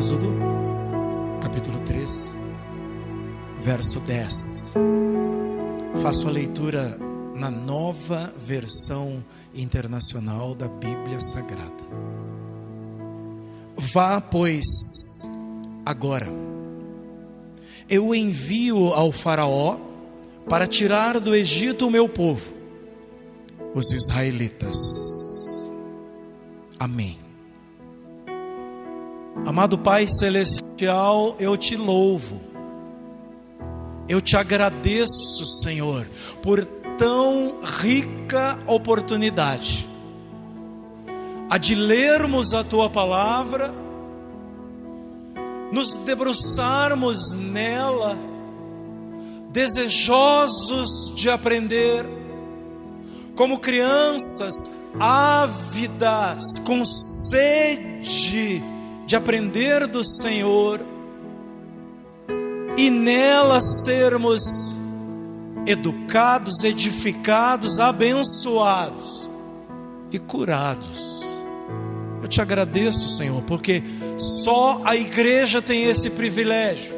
Êxodo, capítulo 3, verso 10. Faço a leitura na Nova Versão Internacional da Bíblia Sagrada. Vá, pois, agora. Eu envio ao faraó para tirar do Egito o meu povo, os israelitas. Amém. Amado Pai Celestial, eu te louvo, eu te agradeço, Senhor, por tão rica oportunidade, a de lermos a Tua Palavra, nos debruçarmos nela, desejosos de aprender, como crianças ávidas, com sede de aprender do Senhor, e nela sermos educados, edificados, abençoados e curados. Eu te agradeço, Senhor, porque só a igreja tem esse privilégio.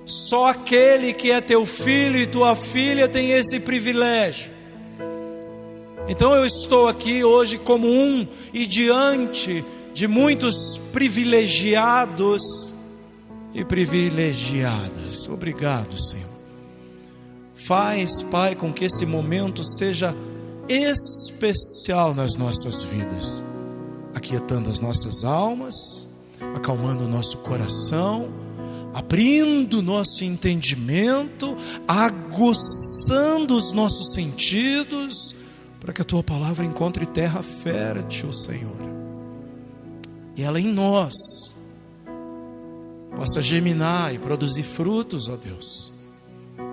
Só aquele que é teu filho e tua filha tem esse privilégio. Então eu estou aqui hoje como e diante de muitos privilegiados e privilegiadas. Obrigado, Senhor. Faz, Pai, com que esse momento seja especial nas nossas vidas, aquietando as nossas almas, acalmando o nosso coração, abrindo o nosso entendimento, aguçando os nossos sentidos, para que a Tua Palavra encontre terra fértil, Senhor, e ela em nós possa germinar e produzir frutos, ó Deus.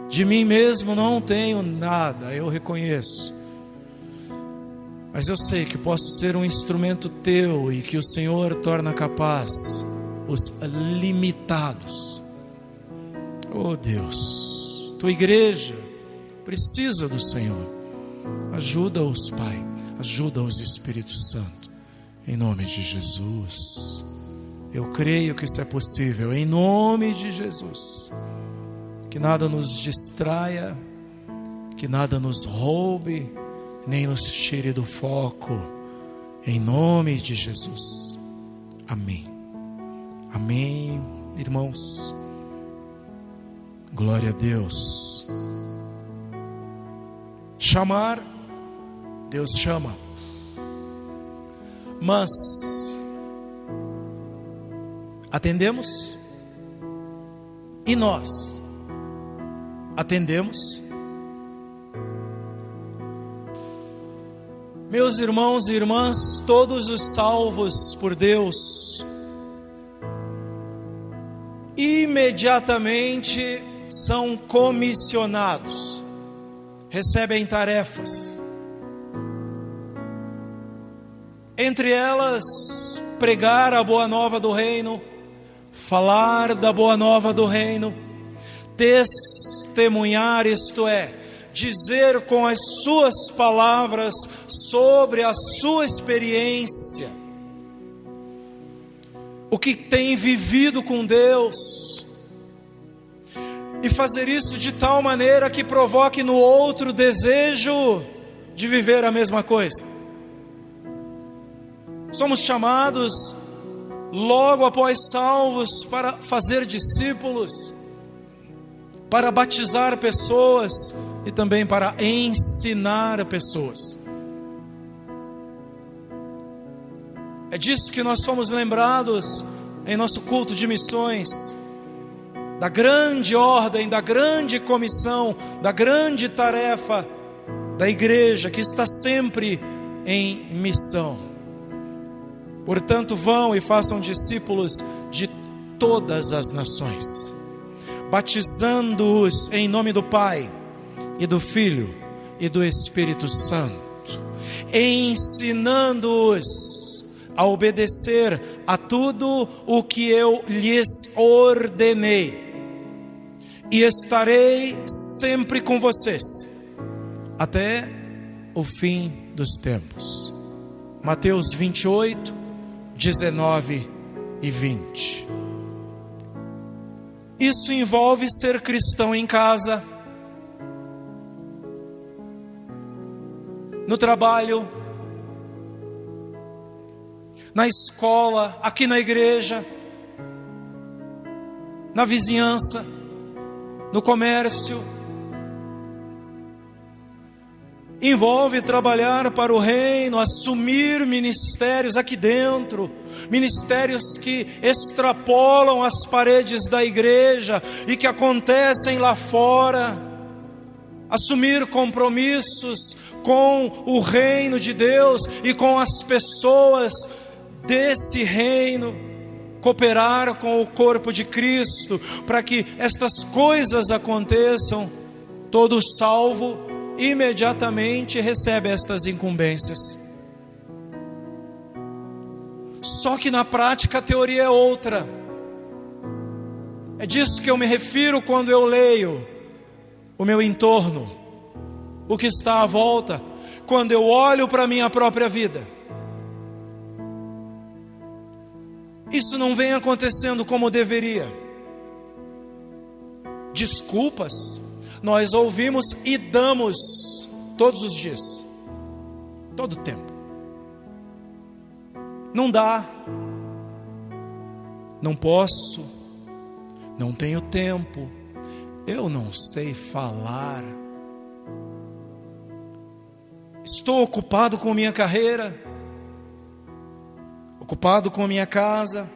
De mim mesmo não tenho nada, eu reconheço, mas eu sei que posso ser um instrumento Teu e que o Senhor torna capaz os limitados. Oh Deus, Tua igreja precisa do Senhor. Ajuda-os, Pai, ajuda-os, Espírito Santo, em nome de Jesus. Eu creio que isso é possível, em nome de Jesus. Que nada nos distraia, que nada nos roube, nem nos tire do foco, em nome de Jesus. Amém. Amém, irmãos. Glória a Deus. Chamar, Deus chama. Mas atendemos? E nós atendemos? Meus irmãos e irmãs, todos os salvos por Deus imediatamente são comissionados, recebem tarefas, entre elas pregar a boa nova do reino, falar da boa nova do reino, testemunhar, isto é, dizer com as suas palavras sobre a sua experiência, o que tem vivido com Deus, e fazer isso de tal maneira que provoque no outro desejo de viver a mesma coisa. Somos chamados, logo após salvos, para fazer discípulos, para batizar pessoas e também para ensinar pessoas. É disso que nós somos lembrados em nosso culto de missões, da grande ordem, da grande comissão, da grande tarefa da igreja que está sempre em missão. Portanto, vão e façam discípulos de todas as nações, batizando-os em nome do Pai e do Filho e do Espírito Santo, ensinando-os a obedecer a tudo o que eu lhes ordenei, e estarei sempre com vocês até o fim dos tempos. Mateus 28, 19 e 20. Isso envolve ser cristão em casa, no trabalho, na escola, aqui na igreja, na vizinhança, no comércio. Envolve trabalhar para o reino, assumir ministérios aqui dentro, ministérios que extrapolam as paredes da igreja e que acontecem lá fora. Assumir compromissos com o reino de Deus e com as pessoas desse reino, cooperar com o corpo de Cristo, para que estas coisas aconteçam. Todo salvo imediatamente recebe estas incumbências. Só que na prática a teoria é outra. É disso que eu me refiro quando eu leio o meu entorno, o que está à volta, quando eu olho para a minha própria vida. Isso não vem acontecendo como deveria. Desculpas nós ouvimos e damos todos os dias, todo o tempo. Não dá, não posso, não tenho tempo, eu não sei falar, estou ocupado com minha carreira, ocupado com minha casa,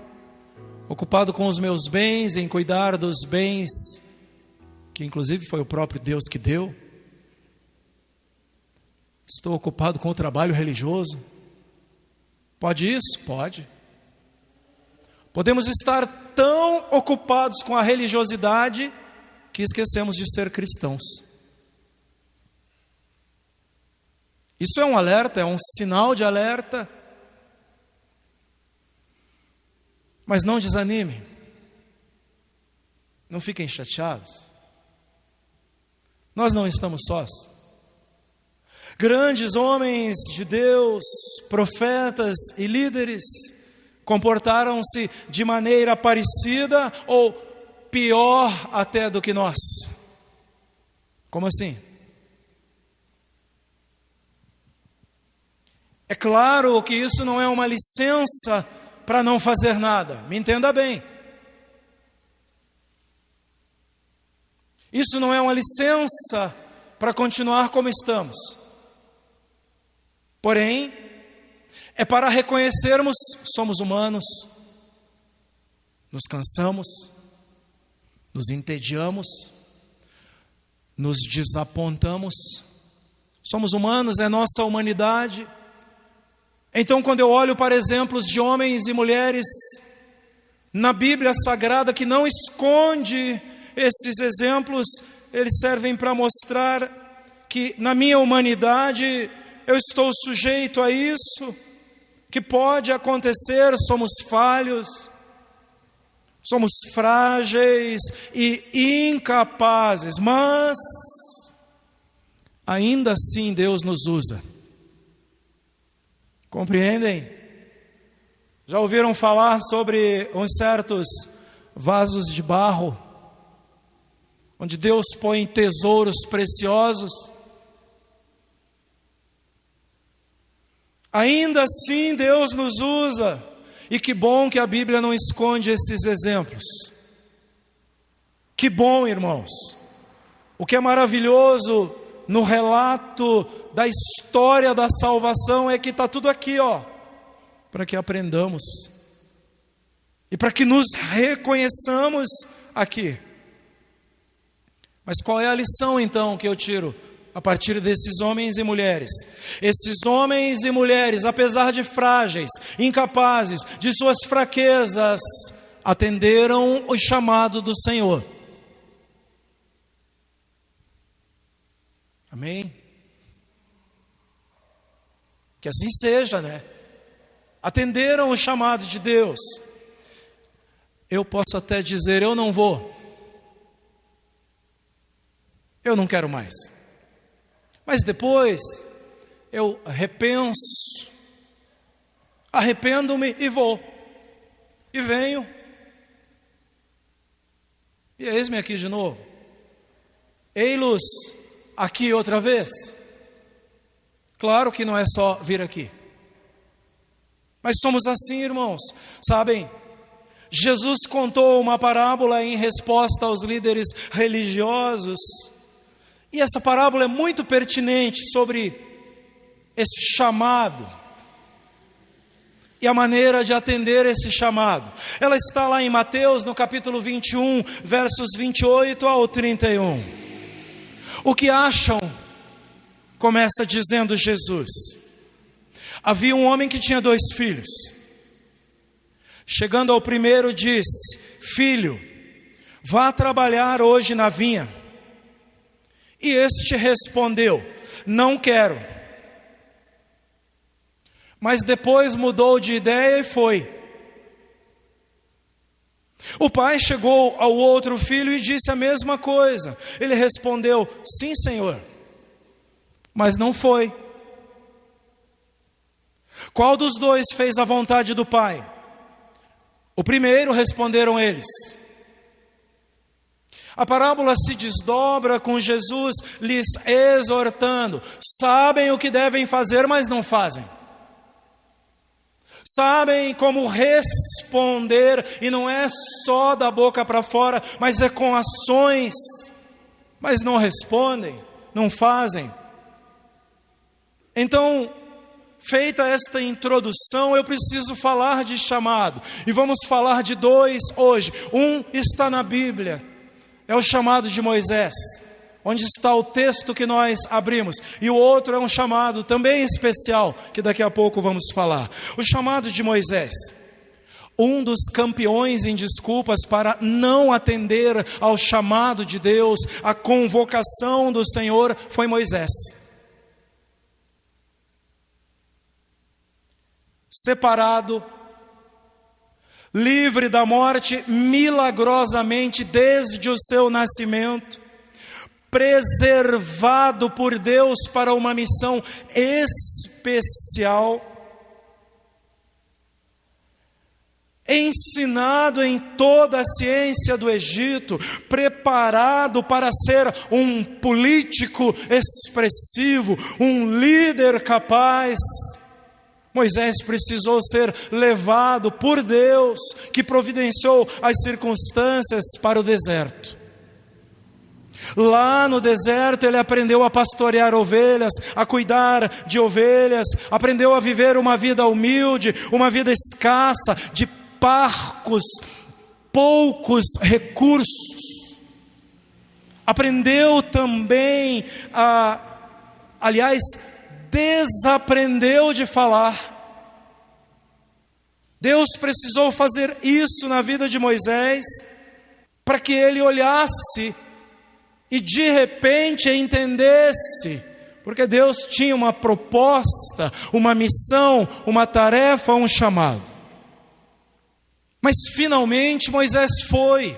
ocupado com os meus bens, em cuidar dos bens, que inclusive foi o próprio Deus que deu. Estou ocupado com o trabalho religioso. Pode isso? Pode. Podemos estar tão ocupados com a religiosidade que esquecemos de ser cristãos. Isso é um alerta, é um sinal de alerta. Mas não desanime. Não fiquem chateados. Nós não estamos sós. Grandes homens de Deus, profetas e líderes, comportaram-se de maneira parecida ou pior até do que nós. Como assim? É claro que isso não é uma licença para não fazer nada, me entenda bem. Isso não é uma licença para continuar como estamos. Porém, é para reconhecermos, somos humanos, nos cansamos, nos entediamos, nos desapontamos, somos humanos, é nossa humanidade. Então, quando eu olho para exemplos de homens e mulheres na Bíblia Sagrada que não esconde esses exemplos, eles servem para mostrar que na minha humanidade eu estou sujeito a isso, que pode acontecer, somos falhos, somos frágeis e incapazes, mas ainda assim Deus nos usa. Compreendem? Já ouviram falar sobre uns certos vasos de barro, onde Deus põe tesouros preciosos? Ainda assim Deus nos usa, e que bom que a Bíblia não esconde esses exemplos. Que bom, irmãos. O que é maravilhoso no relato da história da salvação é que está tudo aqui, ó, para que aprendamos e para que nos reconheçamos aqui. Mas qual é a lição então que eu tiro a partir desses homens e mulheres? Esses homens e mulheres, apesar de frágeis, incapazes, de suas fraquezas, atenderam o chamado do Senhor. Amém? Que assim seja, né? Atenderam o chamado de Deus. Eu posso até dizer, eu não vou. Eu não quero mais. Mas depois eu repenso, arrependo-me e vou. E venho, e eis-me aqui de novo. Ei-los aqui outra vez. Claro que não é só vir aqui. Mas somos assim, irmãos. Sabem, Jesus contou uma parábola em resposta aos líderes religiosos. E essa parábola é muito pertinente sobre esse chamado e a maneira de atender esse chamado. Ela está lá em Mateus, no capítulo 21, versos 28 ao 31. O que acham? Começa dizendo Jesus. Havia um homem que tinha 2 filhos. Chegando ao primeiro, disse: filho, vá trabalhar hoje na vinha. E este respondeu: não quero. Mas depois mudou de ideia e foi. O pai chegou ao outro filho e disse a mesma coisa. Ele respondeu: sim, senhor. Mas não foi. Qual dos 2 fez a vontade do pai? O primeiro, responderam eles. A parábola se desdobra com Jesus lhes exortando. Sabem o que devem fazer, mas não fazem. Sabem como responder, e não é só da boca para fora, mas é com ações, mas não respondem, não fazem. Então, feita esta introdução, eu preciso falar de chamado, e vamos falar de 2 hoje. Um está na Bíblia, é o chamado de Moisés, onde está o texto que nós abrimos. E o outro é um chamado também especial, que daqui a pouco vamos falar. O chamado de Moisés. Um dos campeões em desculpas para não atender ao chamado de Deus, à convocação do Senhor, foi Moisés. Separado, livre da morte milagrosamente desde o seu nascimento, preservado por Deus para uma missão especial, ensinado em toda a ciência do Egito, preparado para ser um político expressivo, um líder capaz. Moisés precisou ser levado por Deus, que providenciou as circunstâncias para o deserto. Lá no deserto ele aprendeu a pastorear ovelhas, a cuidar de ovelhas, aprendeu a viver uma vida humilde, uma vida escassa, de parcos, poucos recursos. Aprendeu também desaprendeu de falar. Deus precisou fazer isso na vida de Moisés, para que ele olhasse e de repente entendesse, porque Deus tinha uma proposta, uma missão, uma tarefa, um chamado. Mas finalmente Moisés foi.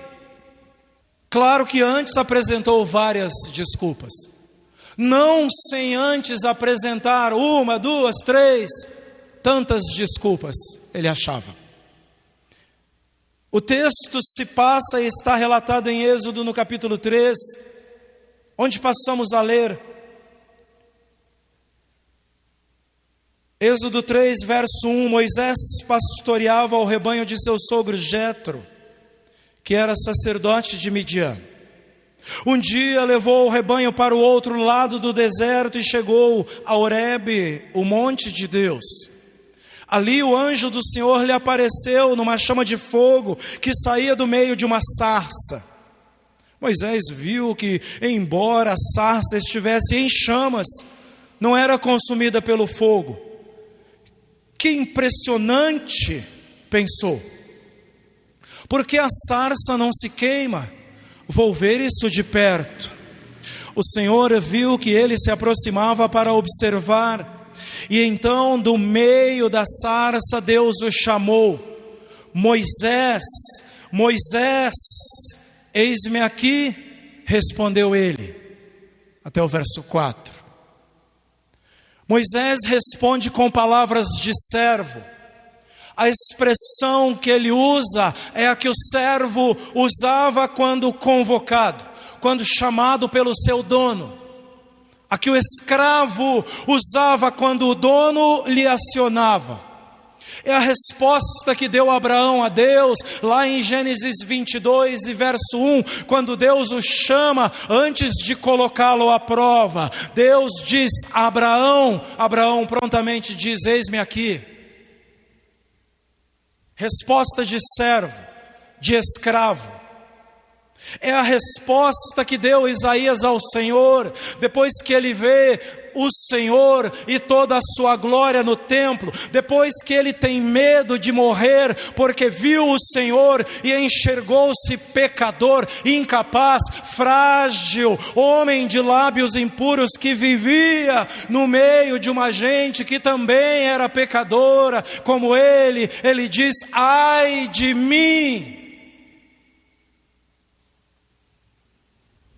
Claro que antes apresentou várias desculpas, não sem antes apresentar 1, 2, 3, tantas desculpas ele achava. O texto se passa e está relatado em Êxodo no capítulo 3, onde passamos a ler. Êxodo 3, verso 1, Moisés pastoreava o rebanho de seu sogro Jetro, que era sacerdote de Midian. Um dia levou o rebanho para o outro lado do deserto e chegou a Horebe, o monte de Deus. Ali o anjo do Senhor lhe apareceu numa chama de fogo que saía do meio de uma sarça. Moisés viu que, embora a sarça estivesse em chamas, não era consumida pelo fogo. Que impressionante, pensou. Por que a sarça não se queima? Vou ver isso de perto. O Senhor viu que ele se aproximava para observar, e então do meio da sarça Deus o chamou: Moisés, Moisés, eis-me aqui, respondeu ele. Até o verso 4. Moisés responde com palavras de servo. A expressão que ele usa é a que o servo usava quando convocado, quando chamado pelo seu dono. A que o escravo usava quando o dono lhe acionava. É a resposta que deu Abraão a Deus, lá em Gênesis 22 e verso 1, quando Deus o chama antes de colocá-lo à prova. Deus diz a Abraão, Abraão prontamente diz: eis-me aqui. Resposta de servo, de escravo. É a resposta que deu Isaías ao Senhor, depois que ele vê o Senhor e toda a sua glória no templo, depois que ele tem medo de morrer, porque viu o Senhor e enxergou-se pecador, incapaz, frágil, homem de lábios impuros, que vivia no meio de uma gente que também era pecadora, como ele diz: ai de mim.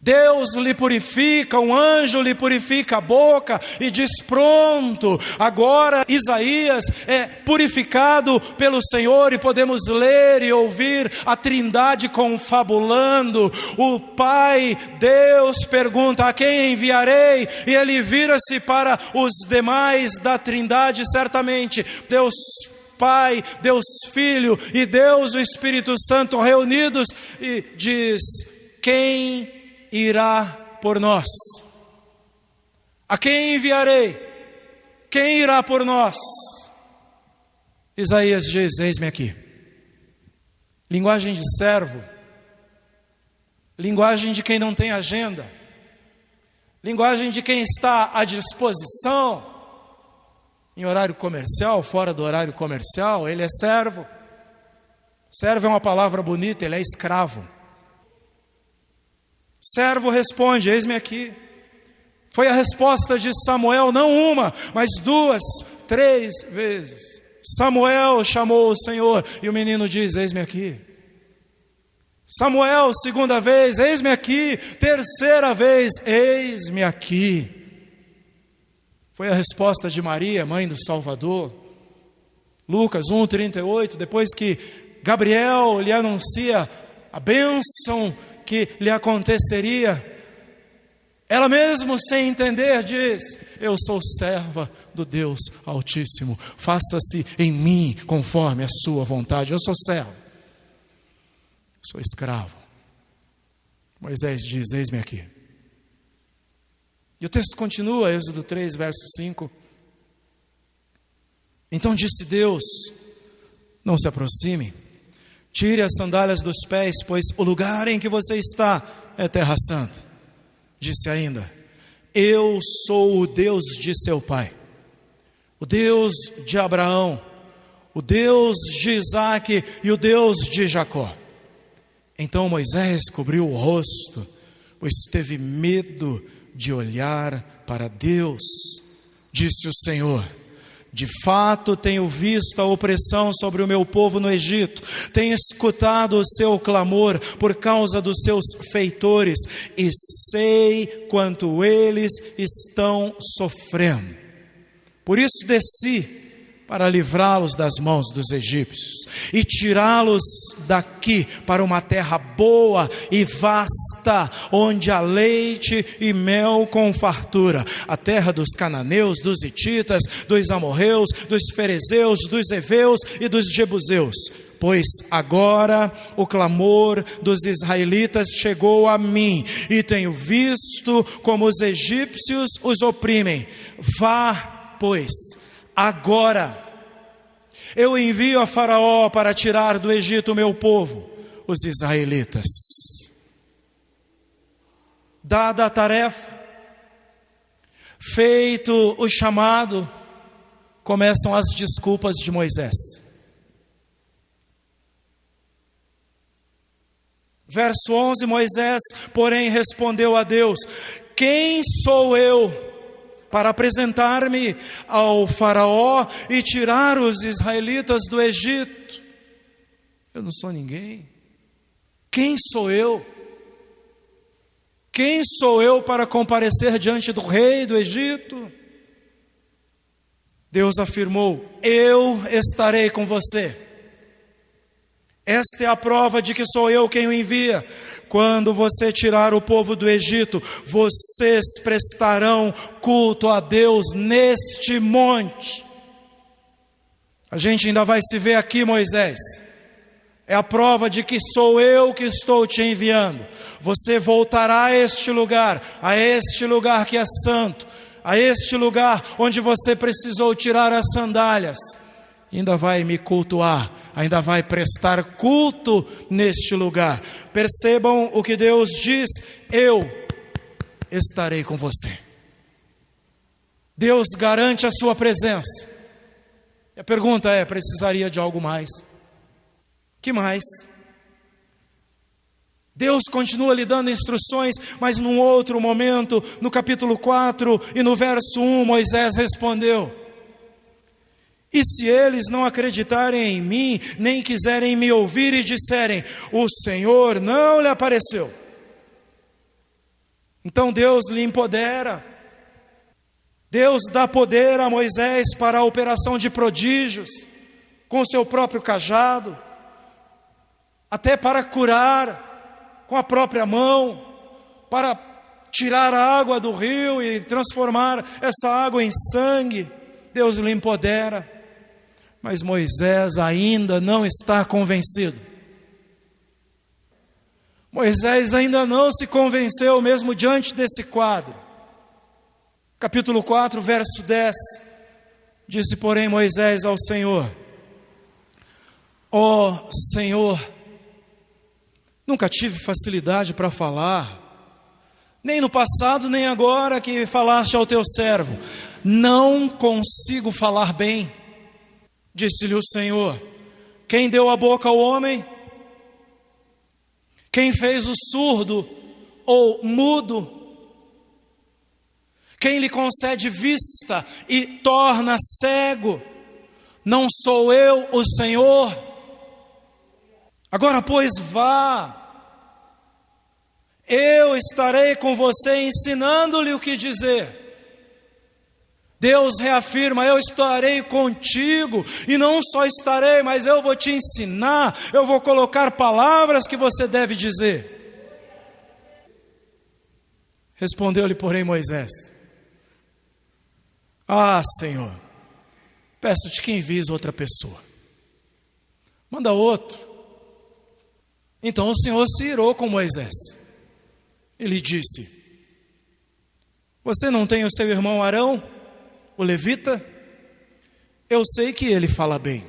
Deus lhe purifica, um anjo lhe purifica a boca e diz: pronto, agora Isaías é purificado pelo Senhor, e podemos ler e ouvir a Trindade confabulando. O Pai, Deus, pergunta: a quem enviarei? E ele vira-se para os demais da Trindade, certamente Deus Pai, Deus Filho e Deus o Espírito Santo reunidos, e diz: quem irá por nós? A quem enviarei? Quem irá por nós? Isaías diz: eis-me aqui. Linguagem de servo, linguagem de quem não tem agenda, linguagem de quem está à disposição, em horário comercial, fora do horário comercial. Ele é servo. Servo é uma palavra bonita, ele é escravo. Servo responde: eis-me aqui. Foi a resposta de Samuel, não uma, mas 2, 3 vezes. Samuel chamou o Senhor e o menino diz: eis-me aqui. Samuel, segunda vez: eis-me aqui. Terceira vez: eis-me aqui. Foi a resposta de Maria, mãe do Salvador. Lucas 1:38, depois que Gabriel lhe anuncia a bênção que lhe aconteceria, ela mesmo sem entender diz: eu sou serva do Deus Altíssimo, faça-se em mim conforme a sua vontade. Eu sou servo, sou escravo. Moisés diz: eis-me aqui. E o texto continua, Êxodo 3, verso 5. Então disse Deus: não se aproxime, tire as sandálias dos pés, pois o lugar em que você está é terra santa. Disse ainda: eu sou o Deus de seu pai, o Deus de Abraão, o Deus de Isaque e o Deus de Jacó. Então Moisés cobriu o rosto, pois teve medo de olhar para Deus. Disse o Senhor: de fato tenho visto a opressão sobre o meu povo no Egito, tenho escutado o seu clamor por causa dos seus feitores, e sei quanto eles estão sofrendo. Por isso desci para livrá-los das mãos dos egípcios e tirá-los daqui para uma terra boa e vasta, onde há leite e mel com fartura, a terra dos cananeus, dos hititas, dos amorreus, dos ferezeus, dos heveus e dos jebuseus. Pois agora o clamor dos israelitas chegou a mim, e tenho visto como os egípcios os oprimem. Vá, pois, agora eu envio a Faraó para tirar do Egito o meu povo, os israelitas. Dada a tarefa, feito o chamado, começam as desculpas de Moisés. Verso 11, Moisés, porém, respondeu a Deus: quem sou eu para apresentar-me ao Faraó e tirar os israelitas do Egito? Eu não sou ninguém. Quem sou eu? Quem sou eu para comparecer diante do rei do Egito? Deus afirmou: eu estarei com você. Esta é a prova de que sou eu quem o envia. Quando você tirar o povo do Egito, vocês prestarão culto a Deus neste monte. A gente ainda vai se ver aqui, Moisés. É a prova de que sou eu que estou te enviando. Você voltará a este lugar que é santo, a este lugar onde você precisou tirar as sandálias. Ainda vai me cultuar, ainda vai prestar culto neste lugar. Percebam o que Deus diz: eu estarei com você. Deus garante a sua presença. E a pergunta é: precisaria de algo mais? Que mais? Deus continua lhe dando instruções, mas num outro momento, no capítulo 4 e no verso 1, Moisés respondeu: e se eles não acreditarem em mim, nem quiserem me ouvir e disserem: o Senhor não lhe apareceu? Então Deus lhe empodera. Deus dá poder a Moisés para a operação de prodígios, com o seu próprio cajado, até para curar com a própria mão, para tirar a água do rio e transformar essa água em sangue. Deus lhe empodera. Mas Moisés ainda não está convencido. Moisés ainda não se convenceu mesmo diante desse quadro. Capítulo 4, verso 10. Disse, porém, Moisés ao Senhor: ó Senhor, nunca tive facilidade para falar, nem no passado, nem agora que falaste ao teu servo. Não consigo falar bem. Disse-lhe o Senhor: quem deu a boca ao homem? Quem fez o surdo ou mudo? Quem lhe concede vista e torna cego? Não sou eu, o Senhor? Agora, pois, vá. Eu estarei com você, ensinando-lhe o que dizer. Deus reafirma: eu estarei contigo, e não só estarei, mas eu vou te ensinar, eu vou colocar palavras que você deve dizer. Respondeu-lhe, porém, Moisés: ah, Senhor, peço-te que envies outra pessoa. Manda outro. Então o Senhor se irou com Moisés. Ele disse: você não tem o seu irmão Arão, o levita? Eu sei que ele fala bem.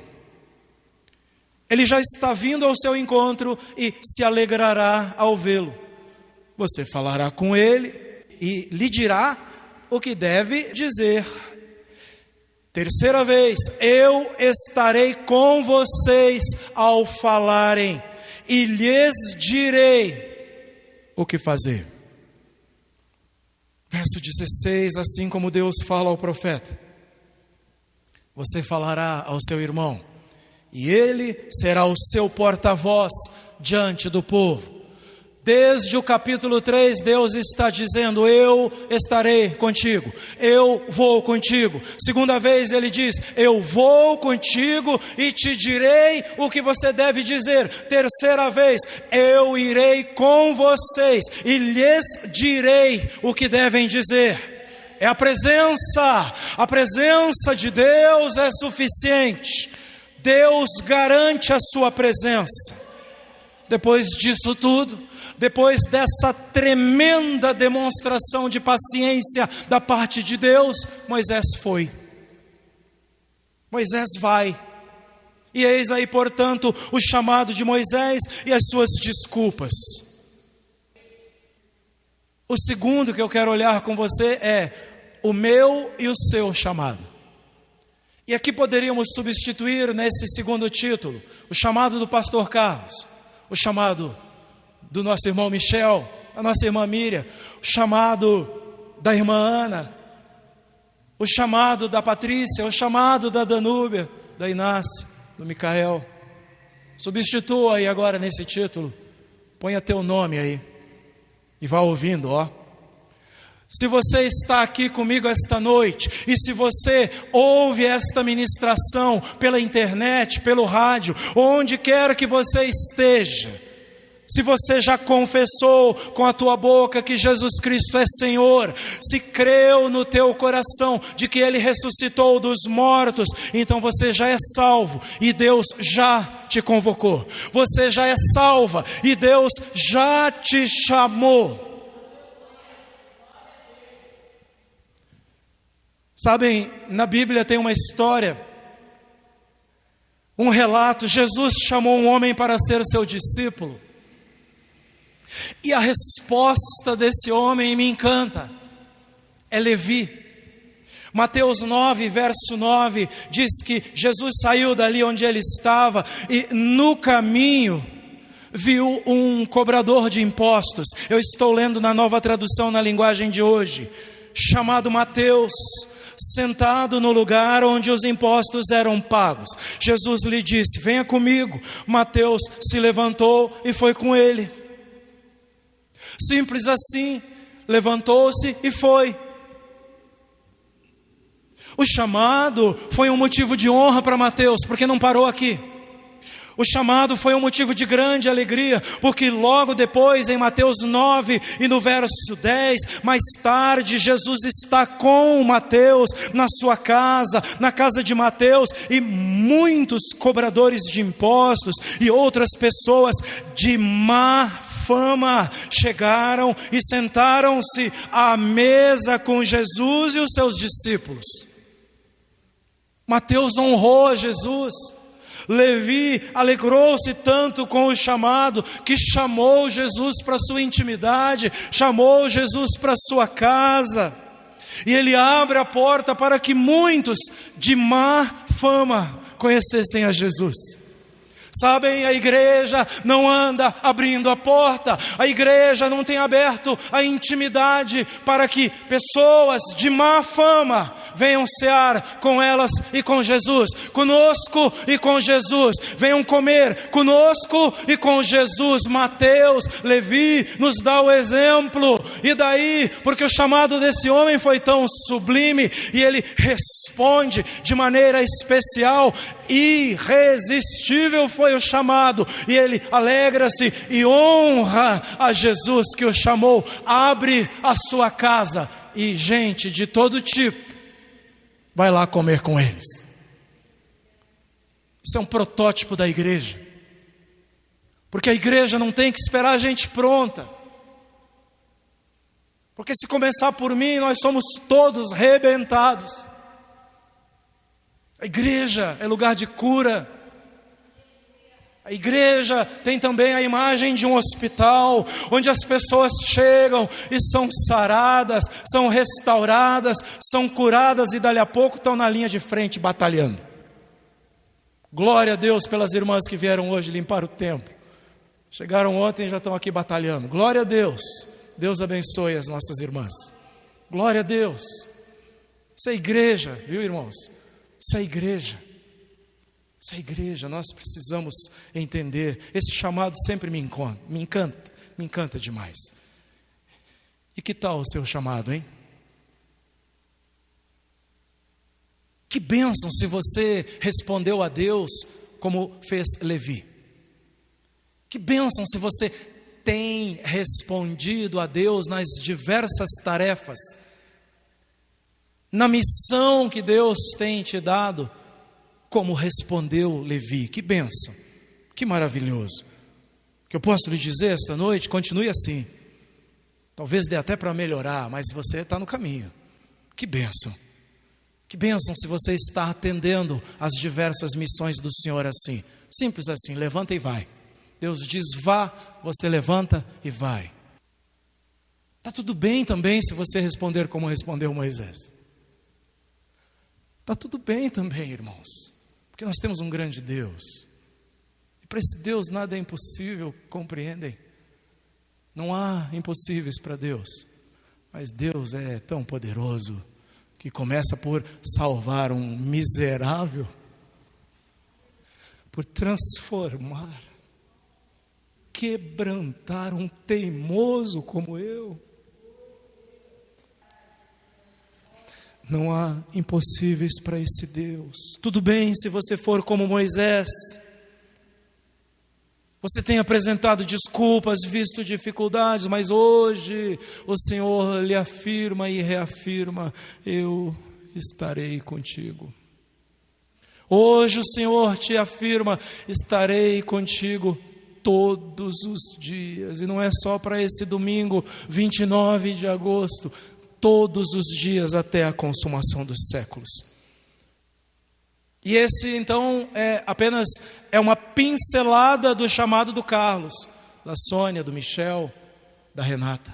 Ele já está vindo ao seu encontro e se alegrará ao vê-lo. Você falará com ele e lhe dirá o que deve dizer. Terceira vez, eu estarei com vocês ao falarem e lhes direi o que fazer. Verso 16, assim como Deus fala ao profeta: você falará ao seu irmão, e ele será o seu porta-voz diante do povo. Desde o capítulo 3, Deus está dizendo: eu estarei contigo, eu vou contigo. Segunda vez ele diz: eu vou contigo e te direi o que você deve dizer. Terceira vez: eu irei com vocês e lhes direi o que devem dizer. É a presença de Deus é suficiente. Deus garante a sua presença. Depois disso tudo, depois dessa tremenda demonstração de paciência da parte de Deus, Moisés foi. Moisés vai. E eis aí, portanto, o chamado de Moisés e as suas desculpas. O segundo que eu quero olhar com você é o meu e o seu chamado. E aqui poderíamos substituir nesse segundo título o chamado do pastor Carlos, o chamado do nosso irmão Michel, a nossa irmã Miriam, o chamado da irmã Ana, o chamado da Patrícia, o chamado da Danúbia, da Inácia, do Micael. Substitua aí agora nesse título, ponha teu nome aí e vá ouvindo, ó. Se você está aqui comigo esta noite, e se você ouve esta ministração pela internet, pelo rádio, onde quer que você esteja, se você já confessou com a tua boca que Jesus Cristo é Senhor, se creu no teu coração de que Ele ressuscitou dos mortos, então você já é salvo e Deus já te convocou. Você já é salva e Deus já te chamou. Sabem, na Bíblia tem uma história, um relato. Jesus chamou um homem para ser seu discípulo. E a resposta desse homem me encanta. É Levi. Mateus 9, verso 9, diz que Jesus saiu dali onde ele estava e no caminho viu um cobrador de impostos. Eu estou lendo na Nova Tradução, na linguagem de hoje, chamado Mateus, sentado no lugar onde os impostos eram pagos. Jesus lhe disse: venha comigo. Mateus se levantou e foi com ele. Simples assim, levantou-se e foi. O chamado foi um motivo de honra para Mateus, porque não parou aqui. O chamado foi um motivo de grande alegria, porque logo depois, em Mateus 9 e no verso 10, mais tarde, Jesus está com Mateus na sua casa, na casa de Mateus, e muitos cobradores de impostos e outras pessoas de má fama chegaram e sentaram-se à mesa com Jesus e os seus discípulos. Mateus honrou a Jesus. Levi alegrou-se tanto com o chamado que chamou Jesus para sua intimidade, chamou Jesus para sua casa, e ele abre a porta para que muitos de má fama conhecessem a Jesus. Sabem, a igreja não anda abrindo a porta, a igreja não tem aberto a intimidade para que pessoas de má fama venham cear com elas e com Jesus, conosco e com Jesus, venham comer conosco e com Jesus. Mateus, Levi nos dá o exemplo, e daí, porque o chamado desse homem foi tão sublime, e ele responde de maneira especial, irresistível foi o chamado, e ele alegra-se e honra a Jesus que o chamou. Abre a sua casa e gente de todo tipo vai lá comer com eles. Isso é um protótipo da igreja, porque a igreja não tem que esperar a gente pronta, porque se começar por mim, nós somos todos rebentados. A igreja é lugar de cura. A igreja tem também a imagem de um hospital, onde as pessoas chegam e são saradas, são restauradas, são curadas, e dali a pouco estão na linha de frente batalhando. Glória a Deus pelas irmãs que vieram hoje limpar o templo. Chegaram ontem e já estão aqui batalhando. Glória a Deus. Deus abençoe as nossas irmãs. Glória a Deus. Isso é igreja, viu, irmãos? Isso é igreja. Isso é igreja. Nós precisamos entender. Esse chamado sempre me encanta demais. E que tal o seu chamado, hein? Que bênção se você respondeu a Deus como fez Levi. Que bênção se você tem respondido a Deus nas diversas tarefas, na missão que Deus tem te dado, como respondeu Levi. Que bênção, que maravilhoso. O que eu posso lhe dizer esta noite: continue assim. Talvez dê até para melhorar, mas você está no caminho. Que bênção. Que bênção se você está atendendo às diversas missões do Senhor assim. Simples assim, levanta e vai. Deus diz vá, você levanta e vai. Está tudo bem também se você responder como respondeu Moisés. Está tudo bem também, irmãos, porque nós temos um grande Deus. E para esse Deus nada é impossível, compreendem? Não há impossíveis para Deus. Mas Deus é tão poderoso que começa por salvar um miserável, por transformar, quebrantar um teimoso como eu. Não há impossíveis para esse Deus. Tudo bem se você for como Moisés. Você tem apresentado desculpas, visto dificuldades, mas hoje o Senhor lhe afirma e reafirma: eu estarei contigo. Hoje o Senhor te afirma: estarei contigo todos os dias. E não é só para esse domingo, 29 de agosto, todos os dias até a consumação dos séculos. E esse então é uma pincelada do chamado do Carlos, da Sônia, do Michel, da Renata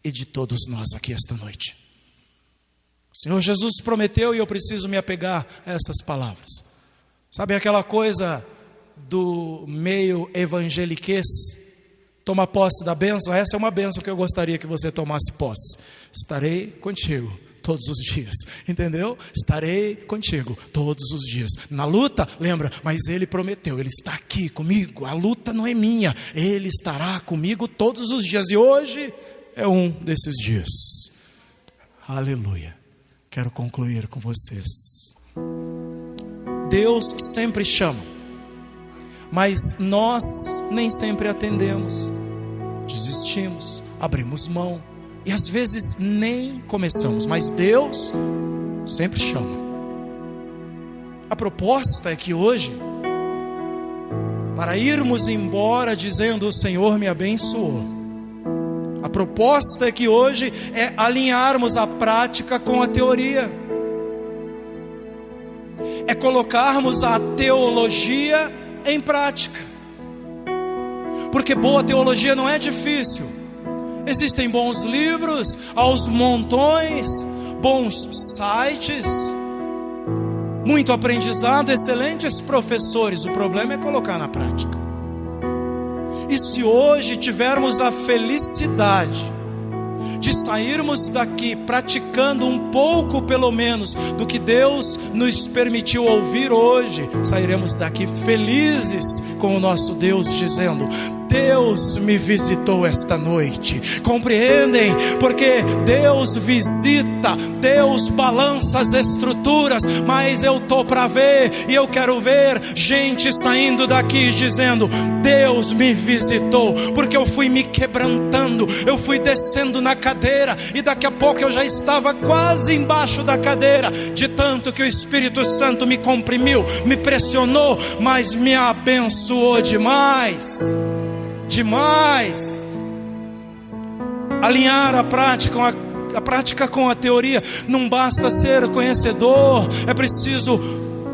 e de todos nós aqui esta noite. O Senhor Jesus prometeu, e eu preciso me apegar a essas palavras. Sabe aquela coisa do meio evangeliquez? Toma posse da bênção. Essa é uma bênção que eu gostaria que você tomasse posse. Estarei contigo todos os dias, entendeu? Estarei contigo todos os dias. Na luta, lembra, mas Ele prometeu, Ele está aqui comigo, a luta não é minha, Ele estará comigo todos os dias, e hoje é um desses dias. Aleluia. Quero concluir com vocês. Deus sempre chama, mas nós nem sempre atendemos, desistimos, abrimos mão, e às vezes nem começamos, mas Deus sempre chama. A proposta é que hoje, para irmos embora dizendo: o Senhor me abençoou, a proposta é que hoje é alinharmos a prática com a teoria, é colocarmos a teologia em prática, porque boa teologia não é difícil. Existem bons livros aos montões, bons sites, muito aprendizado, excelentes professores. O problema é colocar na prática. E se hoje tivermos a felicidade de sairmos daqui praticando um pouco, pelo menos, do que Deus nos permitiu ouvir hoje, sairemos daqui felizes com o nosso Deus, dizendo: Deus me visitou esta noite. Compreendem? Porque Deus visita, Deus balança as estruturas, mas eu estou para ver, e eu quero ver gente saindo daqui dizendo: Deus me visitou, porque eu fui me quebrantando, eu fui descendo na cadeira, e daqui a pouco eu já estava quase embaixo da cadeira, de tanto que o Espírito Santo me comprimiu, me pressionou, mas me abençoou demais. Demais. Alinhar a prática com a teoria. Não basta ser conhecedor, é preciso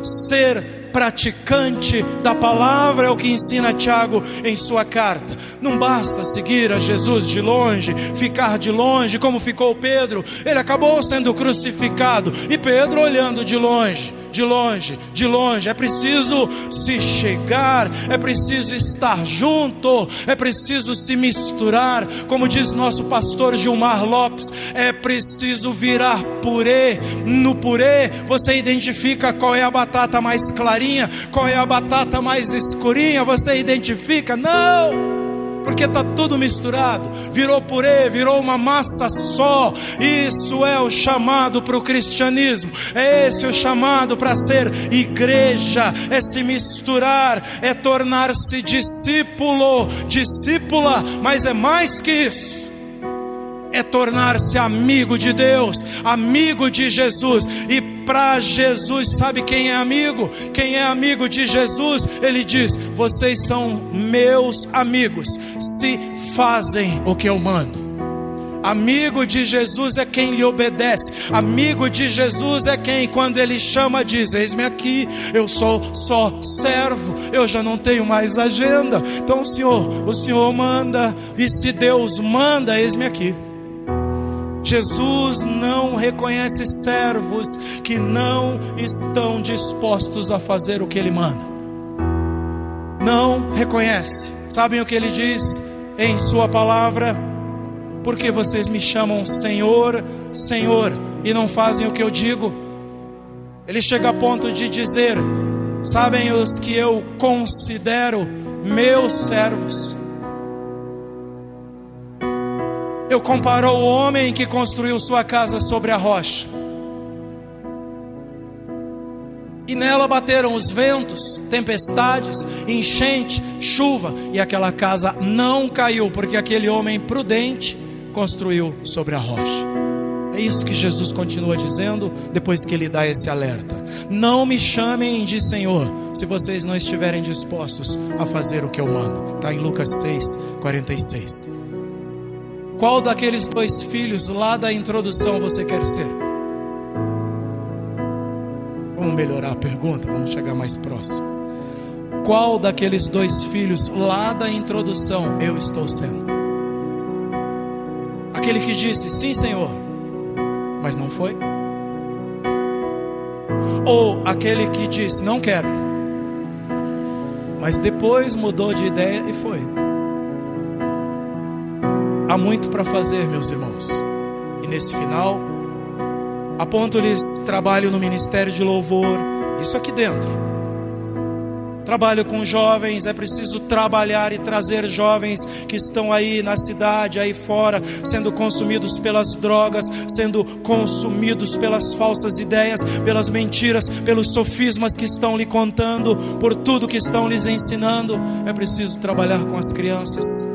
ser praticante da palavra. É o que ensina Tiago em sua carta. Não basta seguir a Jesus de longe, ficar de longe como ficou Pedro. Ele acabou sendo crucificado, e Pedro olhando de longe, de longe, de longe. É preciso se chegar, é preciso estar junto, é preciso se misturar. Como diz nosso pastor Gilmar Lopes, é preciso virar purê. No purê você identifica qual é a batata mais clarinha, qual é a batata mais escurinha. Você identifica? Não! Porque está tudo misturado, virou purê, virou uma massa só. Isso é o chamado para o cristianismo, é esse o chamado para ser igreja, é se misturar, é tornar-se discípulo, discípula, mas é mais que isso, é tornar-se amigo de Deus, amigo de Jesus. E para Jesus, sabe quem é amigo? Quem é amigo de Jesus? Ele diz: vocês são meus amigos se fazem o que eu mando. Amigo de Jesus é quem lhe obedece. Amigo de Jesus é quem, quando Ele chama, diz: eis-me aqui, eu sou só servo, eu já não tenho mais agenda. Então o Senhor manda, e se Deus manda, eis-me aqui. Jesus não reconhece servos que não estão dispostos a fazer o que Ele manda. Não reconhece. Sabem o que Ele diz em sua palavra? Porque vocês me chamam Senhor, Senhor, e não fazem o que eu digo? Ele chega a ponto de dizer: sabem os que eu considero meus servos? Eu comparo o homem que construiu sua casa sobre a rocha. E nela bateram os ventos, tempestades, enchente, chuva, e aquela casa não caiu, porque aquele homem prudente construiu sobre a rocha. É isso que Jesus continua dizendo depois que ele dá esse alerta: não me chamem de Senhor, se vocês não estiverem dispostos a fazer o que eu mando. Está em Lucas 6:46. Qual daqueles 2 filhos lá da introdução você quer ser? Vamos melhorar a pergunta, vamos chegar mais próximo. Qual daqueles 2 filhos lá da introdução eu estou sendo? Aquele que disse sim, Senhor, mas não foi? Ou aquele que disse não quero, mas depois mudou de ideia e foi? Há muito para fazer, meus irmãos. E nesse final, aponto-lhes trabalho no ministério de louvor, isso aqui dentro. Trabalho com jovens, é preciso trabalhar e trazer jovens que estão aí na cidade, aí fora, sendo consumidos pelas drogas, sendo consumidos pelas falsas ideias, pelas mentiras, pelos sofismas que estão lhe contando, por tudo que estão lhes ensinando. É preciso trabalhar com as crianças.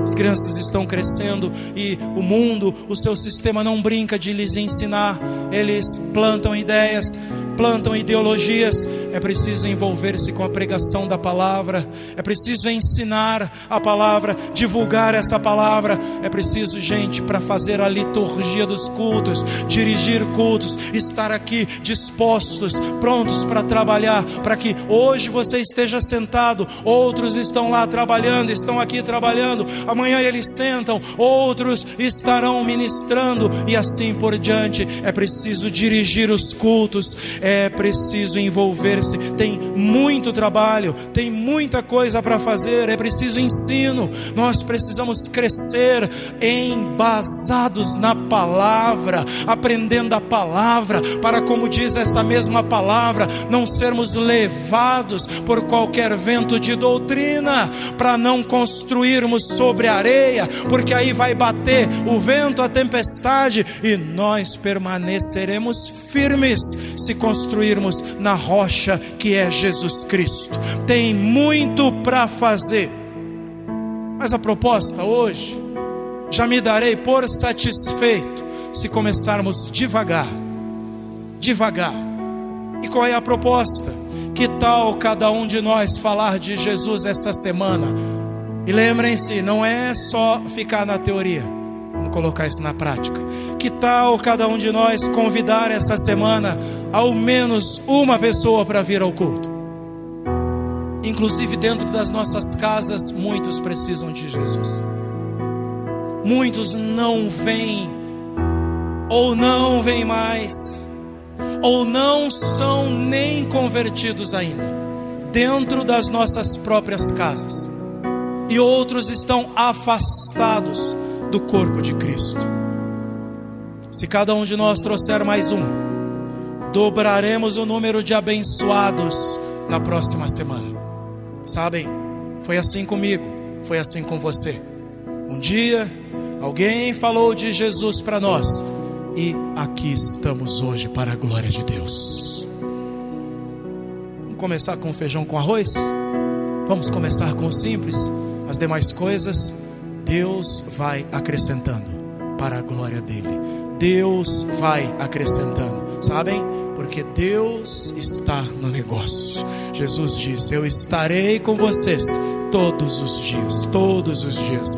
As crianças estão crescendo e o mundo, o seu sistema não brinca de lhes ensinar. Eles plantam ideias, plantam ideologias. É preciso envolver-se com a pregação da palavra. É preciso ensinar a palavra, divulgar essa palavra. É preciso gente para fazer a liturgia dos cultos, dirigir cultos, estar aqui dispostos, prontos para trabalhar, para que hoje você esteja sentado, outros estão lá trabalhando, estão aqui trabalhando, amanhã eles sentam, outros estarão ministrando e assim por diante. É preciso dirigir os cultos, é preciso envolver-se. Tem muito trabalho, tem muita coisa para fazer, é preciso ensino. Nós precisamos crescer embasados na palavra, aprendendo a palavra, para, como diz essa mesma palavra, não sermos levados por qualquer vento de doutrina, para não construirmos sobre a areia, porque aí vai bater o vento, a tempestade, e nós permaneceremos firmes se construirmos na rocha que é Jesus Cristo. Tem muito para fazer, mas a proposta hoje, já me darei por satisfeito se começarmos devagar. E qual é a proposta? Que tal cada um de nós falar de Jesus essa semana? E lembrem-se, não é só ficar na teoria, vamos colocar isso na prática. Que tal cada um de nós convidar essa semana ao menos uma pessoa para vir ao culto? Inclusive dentro das nossas casas, muitos precisam de Jesus. Muitos não vêm, ou não vêm mais, ou não são nem convertidos ainda, dentro das nossas próprias casas. E outros estão afastados do corpo de Cristo. Se cada um de nós trouxer mais um, dobraremos o número de abençoados na próxima semana. Sabem, foi assim comigo, foi assim com você. Um dia, alguém falou de Jesus para nós, e aqui estamos hoje para a glória de Deus. Vamos começar com feijão com arroz? Vamos começar com o simples. As demais coisas, Deus vai acrescentando para a glória dele. Deus vai acrescentando, sabem? Porque Deus está no negócio. Jesus disse: eu estarei com vocês todos os dias, todos os dias.